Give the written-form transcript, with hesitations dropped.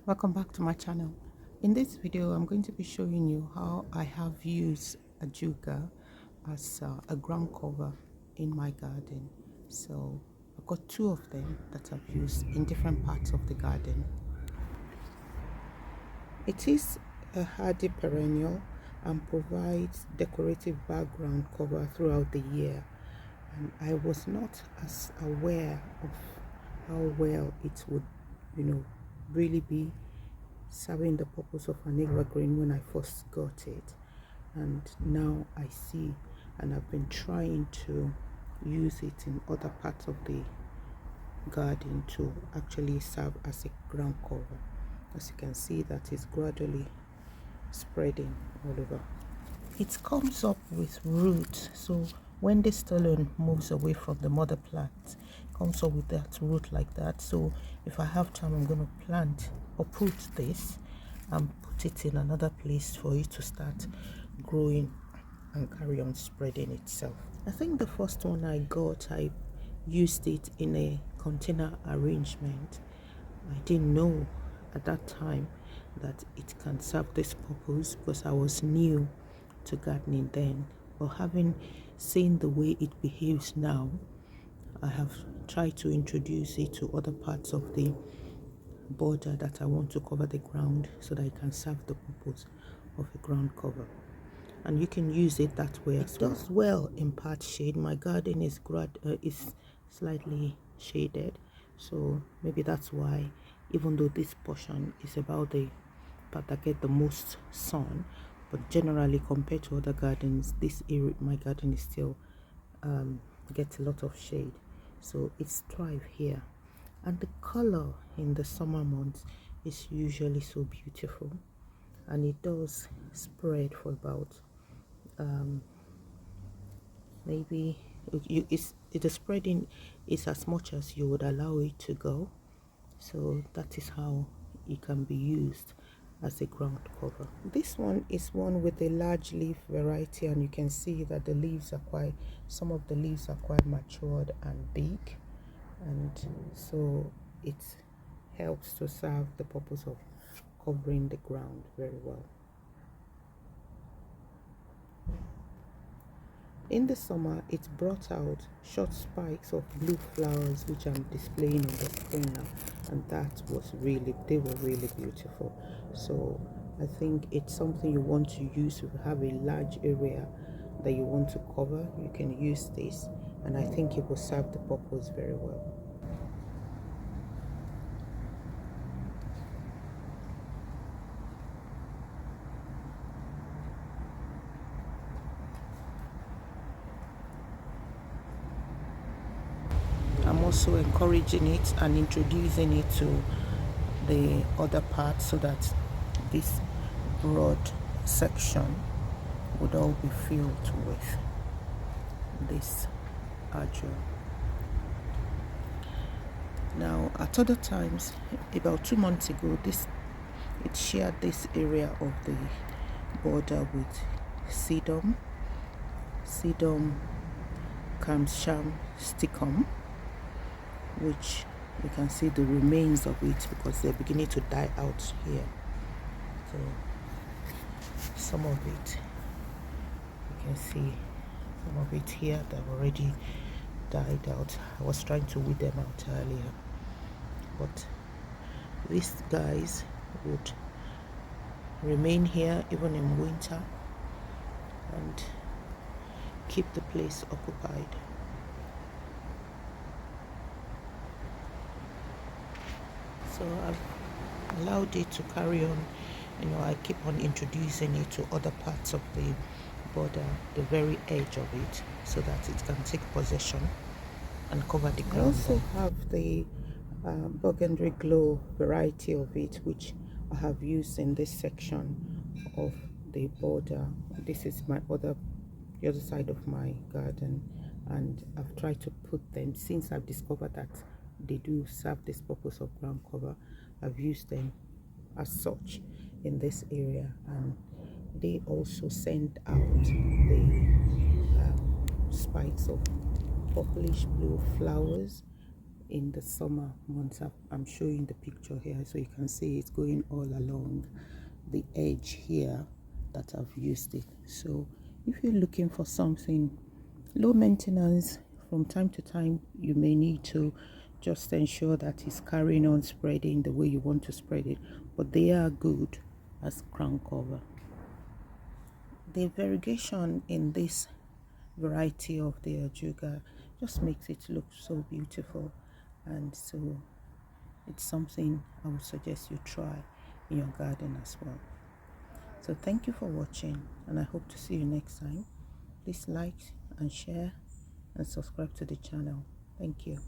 Welcome back to my channel. In this video I'm going to be showing you how I have used Ajuga as a ground cover in my garden. So I've got two of them that I've used in different parts of the garden. It is a hardy perennial and provides decorative background cover throughout the year, and I was not as aware of how well it would really be serving the purpose of an evergreen when I first got it, and now I see, and I've been trying to use it in other parts of the garden to actually serve as a ground cover. As you can see, that is gradually spreading all over. It comes up with roots, so when the stolon moves away from the mother plant, it comes up with that root like that. So if I have time, I'm going to plant or put this and put it in another place for it to start growing and carry on spreading itself. I think the first one I got, I used it in a container arrangement. I didn't know at that time that it can serve this purpose because I was new to gardening then, but having seen the way it behaves now, I have tried to introduce it to other parts of the border that I want to cover the ground so that it can serve the purpose of a ground cover. And you can use it that way as well. It does well in part shade. My garden is slightly shaded, so maybe that's why, even though this portion is about the part that get the most sun, but generally compared to other gardens, this area, my garden, is still gets a lot of shade, so it's thrive here. And the color in the summer months is usually so beautiful, and it does spread for about maybe the spreading is as much as you would allow it to go, so that is how it can be used as a ground cover. This one is one with a large leaf variety, and you can see that the leaves are some of the leaves are quite matured and big, and so it helps to serve the purpose of covering the ground very well. In the summer, it brought out short spikes of blue flowers, which I'm displaying on the screen now, and they were really beautiful. So I think it's something you want to use if you have a large area that you want to cover. You can use this, and I think it will serve the purpose very well. I'm also encouraging it and introducing it to the other part so that this broad section would all be filled with this Ajuga. Now at other times, about 2 months ago, it shared this area of the border with sedum camsham stickum, which you can see the remains of it because they're beginning to die out here. So some of it, you can see some of it here that already died out. I was trying to weed them out earlier, but these guys would remain here even in winter and keep the place occupied. So I've allowed it to carry on. I keep on introducing it to other parts of the border, the very edge of it, so that it can take possession and cover the ground. I also have the burgundy glow variety of it, which I have used in this section of the border. This is the other side of my garden, and I've tried to put them, since I've discovered that they do serve this purpose of ground cover. I've used them as such in this area, and they also send out the spikes of purplish blue flowers in the summer months. I'm showing the picture here so you can see it's going all along the edge here that I've used it. So if you're looking for something low maintenance, from time to time you may need to just ensure that it's carrying on spreading the way you want to spread it, but they are good as ground cover. The variegation in this variety of the Ajuga just makes it look so beautiful, and so it's something I would suggest you try in your garden as well. So thank you for watching, and I hope to see you next time. Please like and share and subscribe to the channel. Thank you.